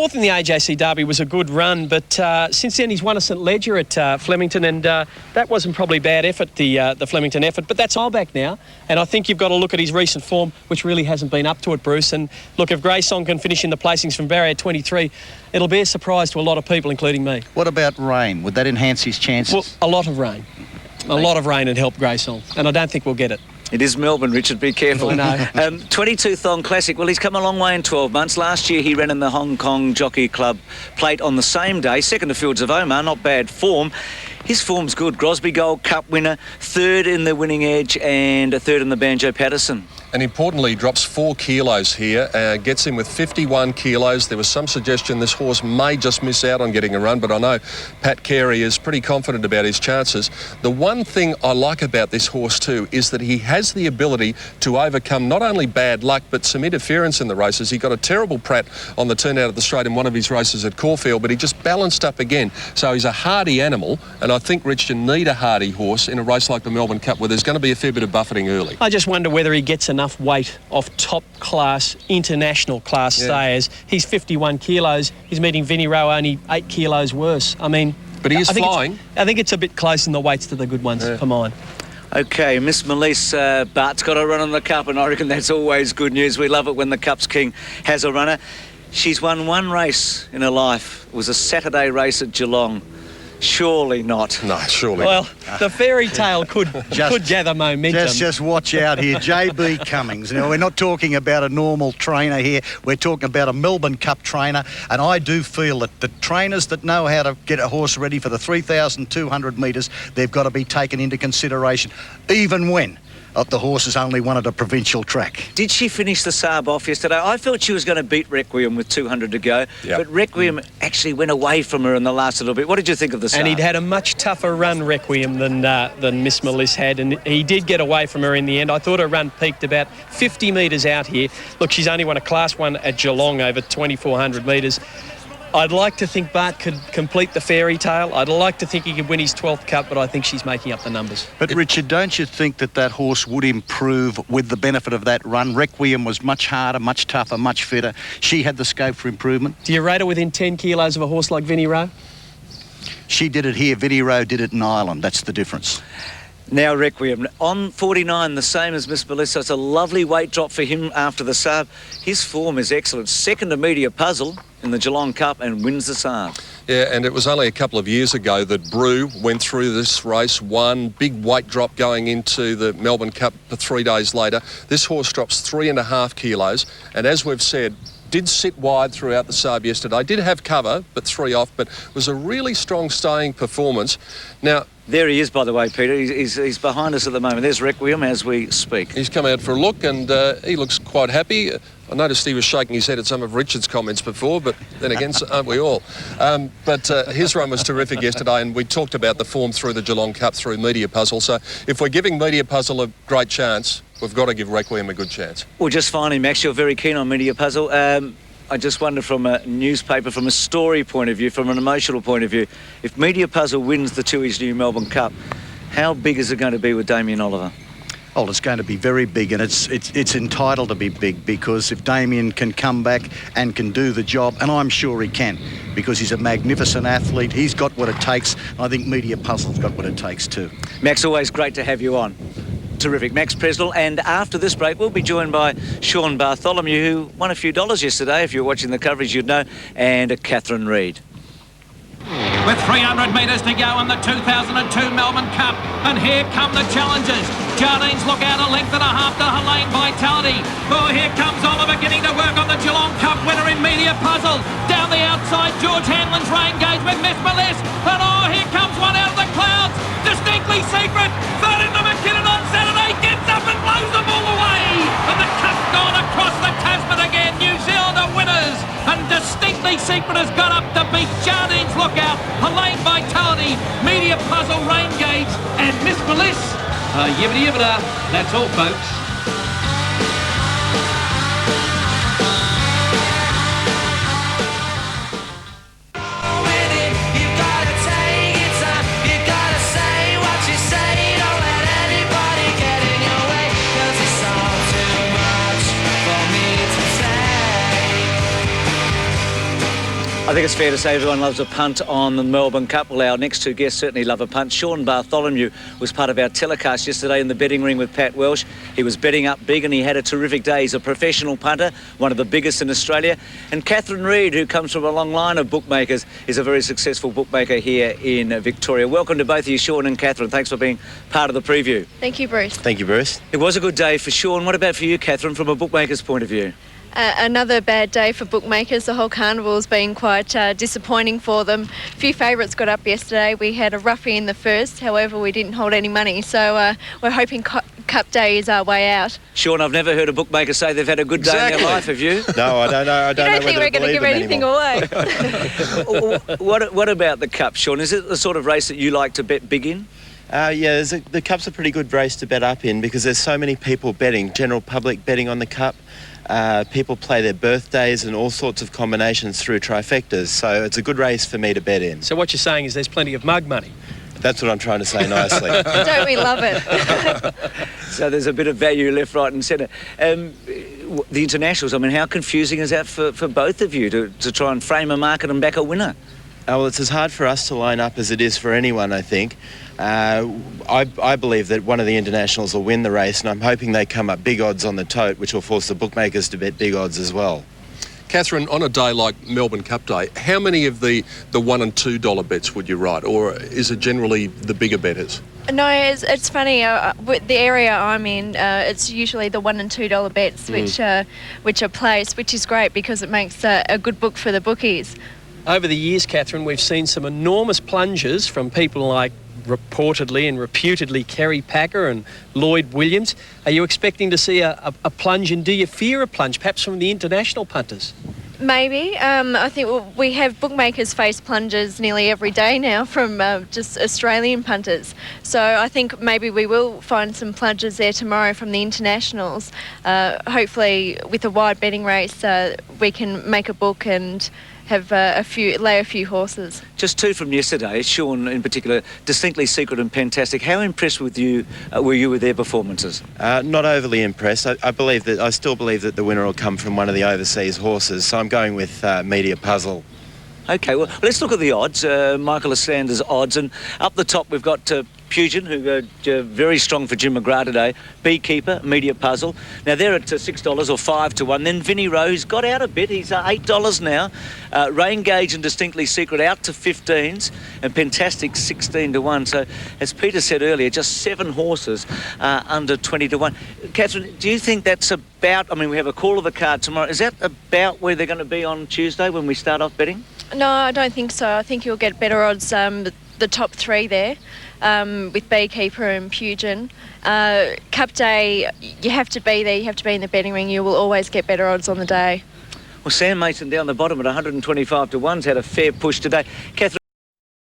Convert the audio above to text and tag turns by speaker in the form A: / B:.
A: Fourth in the AJC Derby was a good run, but since then he's won a St Ledger at Flemington, and that wasn't probably bad effort, the Flemington effort, but that's all back now, and I think you've got to look at his recent form, which really hasn't been up to it, Bruce. And look, if Grey Song can finish in the placings from barrier 23, it'll be a surprise to a lot of people, including me.
B: What about rain? Would that enhance his chances?
A: Well, a lot of rain. A lot of rain would help Grey Song, and I don't think we'll get it.
C: It is Melbourne, Richard, be careful.
A: I know.
C: 22 Thong Classic, well, he's come a long way in 12 months. Last year he ran in the Hong Kong Jockey Club plate on the same day, second to Fields of Omar, not bad form. His form's good. Grosby Gold Cup winner, third in the Winning Edge and a third in the Banjo Patterson.
D: And importantly, drops 4 kilos here, gets him with 51 kilos. There was some suggestion this horse may just miss out on getting a run, but I know Pat Carey is pretty confident about his chances. The one thing I like about this horse too is that he has the ability to overcome not only bad luck, but some interference in the races. He got a terrible prat on the turnout of the straight in one of his races at Caulfield, but he just balanced up again. So he's a hardy animal, and I think, Rich, you need a hardy horse in a race like the Melbourne Cup where there's going to be a fair bit of buffeting early.
A: I just wonder whether he gets enough weight off top class, international class stayers. He's 51 kilos. He's meeting Vinnie Rowe only 8 kilos worse. I mean...
D: But he is flying.
A: I think it's a bit close in the weights to the good ones for mine.
C: OK, Miss Melisse Bart's got a run on the Cup, and I reckon that's always good news. We love it when the Cup's King has a runner. She's won one race in her life. It was a Saturday race at Geelong. Surely not.
D: No, surely
A: well,
D: not.
A: Well, the fairy tale could gather momentum.
B: Just watch out here. JB Cummings. Now, we're not talking about a normal trainer here. We're talking about a Melbourne Cup trainer. And I do feel that the trainers that know how to get a horse ready for the 3,200 metres, they've got to be taken into consideration, even when the horse has only won at a provincial track.
C: Did she finish the Saab off yesterday? I felt she was going to beat Requiem with 200 to go, but Requiem actually went away from her in the last little bit. What did you think of the Saab?
A: And he'd had a much tougher run, Requiem, than Miss Melisse had, and he did get away from her in the end. I thought her run peaked about 50 metres out here. Look, she's only won a Class 1 at Geelong over 2,400 metres. I'd like to think Bart could complete the fairy tale. I'd like to think he could win his 12th Cup, but I think she's making up the numbers.
B: But, Richard, don't you think that horse would improve with the benefit of that run? Requiem was much harder, much tougher, much fitter. She had the scope for improvement.
A: Do you rate her within 10 kilos of a horse like Vinnie Rowe?
B: She did it here. Vinnie Rowe did it in Ireland. That's the difference.
C: Now Requiem on 49, the same as Miss Melissa. It's a lovely weight drop for him after the Saab. His form is excellent. Second to Media Puzzle in the Geelong Cup and wins the Saab.
D: Yeah, and it was only a couple of years ago that Brew went through this race, won, big weight drop going into the Melbourne Cup 3 days later. This horse drops 3.5 kilos, and as we've said, did sit wide throughout the Saab yesterday. Did have cover, but 3 off, but was a really strong staying performance. Now,
C: there he is, by the way, Peter. He's behind us at the moment. There's Requiem as we speak.
D: He's come out for a look, and he looks quite happy. I noticed he was shaking his head at some of Richard's comments before, but then again, aren't we all? But his run was terrific yesterday, and we talked about the form through the Geelong Cup through Media Puzzle. So if we're giving Media Puzzle a great chance, we've got to give Requiem a good chance.
C: Well, just finally, Max, you're very keen on Media Puzzle. I just wonder, from a newspaper, from a story point of view, from an emotional point of view, if Media Puzzle wins the Tui's new Melbourne Cup, how big is it going to be with Damien Oliver?
B: Oh, it's going to be very big, and it's entitled to be big, because if Damien can come back and can do the job, and I'm sure he can, because he's a magnificent athlete, he's got what it takes. I think Media Puzzle's got what it takes too.
C: Max, always great to have you on. Terrific. Max Presnell, and after this break we'll be joined by Sean Bartholomew, who won a few dollars yesterday. If you're watching the coverage you'd know, and Catherine Reid.
E: With 300 metres to go in the 2002 Melbourne Cup, and here come the challengers. Jardines look out a length and a half to Helene Vitality. Oh, here comes Oliver getting to work on the Geelong Cup winner in Media Puzzle. Down the outside, George Hanlon's Rain Gauge with Miss Melisse, and oh, here comes one out of the clouds. Distinctly Secret, third into McKinnon on Saturday, gets up and blows them all away. And the Cup's gone across the Tasman again. New Zealand are winners, and Distinctly Secret has got up to beat Jardines Lookout, Helene Vitality, Media Puzzle, Rain Gauge, and Miss Melisse. Yibbity yibbida. That's all, folks.
C: I think it's fair to say everyone loves a punt on the Melbourne Cup. Well, our next two guests certainly love a punt. Sean Bartholomew was part of our telecast yesterday in the betting ring with Pat Welsh. He was betting up big and he had a terrific day. He's a professional punter, one of the biggest in Australia. And Catherine Reid, who comes from a long line of bookmakers, is a very successful bookmaker here in Victoria. Welcome to both of you, Sean and Catherine. Thanks for being part of the preview.
F: Thank you, Bruce.
G: Thank you, Bruce.
C: It was a good day for Sean. What about for you, Catherine, from a bookmaker's point of view?
F: Another bad day for bookmakers. The whole carnival's been quite disappointing for them. A few favourites got up yesterday. We had a roughie in the first, however we didn't hold any money, so we're hoping Cup Day is our way out.
C: Sean, I've never heard a bookmaker say they've had a good day in their life, have you?
G: No, I don't know. I don't
F: think we're going to give anything away.
C: What about the Cup, Sean? Is it the sort of race that you like to bet big in?
G: Yeah, the Cup's a pretty good race to bet up in because there's so many people betting, general public betting on the Cup. People play their birthdays and all sorts of combinations through trifectas, so it's a good race for me to bet in.
A: So what you're saying is there's plenty of mug money?
G: That's what I'm trying to say nicely.
F: Don't we love it?
C: So there's a bit of value left, right and centre. The internationals, I mean, how confusing is that for both of you to try and frame a market and back a winner?
G: Well, it's as hard for us to line up as it is for anyone, I think. I believe that one of the internationals will win the race, and I'm hoping they come up big odds on the tote, which will force the bookmakers to bet big odds as well.
D: Catherine, on a day like Melbourne Cup Day, how many of the $1 and $2 bets would you write, or is it generally the bigger bettors?
F: No, it's funny. With the area I'm in, it's usually the $1 and $2 bets which are placed, which is great because it makes a good book for the bookies.
A: Over the years, Catherine, we've seen some enormous plunges from people like reportedly and reputedly Kerry Packer and Lloyd Williams. Are you expecting to see a plunge, and do you fear a plunge, perhaps from the international punters?
F: Maybe. I think we have bookmakers face plunges nearly every day now from just Australian punters. So I think maybe we will find some plunges there tomorrow from the internationals. Hopefully with a wide betting race we can make a book and have lay a few horses.
C: Just two from yesterday, Sean in particular, Distinctly Secret and Fantastic. How impressed were you with their performances?
G: Not overly impressed. I still believe that the winner will come from one of the overseas horses, so I'm going with Media Puzzle.
C: Okay, well, let's look at the odds. Michael Asander's odds, and up the top we've got Puget, who very strong for Jim McGrath today. Beekeeper, Media Puzzle. Now they're at $6 or 5 to 1. Then Vinnie Rowe, who's got out a bit. He's $8 now. Rain Gauge and Distinctly Secret out to 15s, and Fantastic 16 to 1. So as Peter said earlier, just 7 horses under 20 to 1. Catherine, do you think that's about? I mean, we have a call of the card tomorrow. Is that about where they're going to be on Tuesday when we start off betting?
F: No, I don't think so. I think you'll get better odds. The top 3 there. With Beekeeper and Puget. Cup Day, you have to be there, you have to be in the betting ring. You will always get better odds on the day.
C: Well, Sam Mason down the bottom at 125 to 1's had a fair push today. Catherine,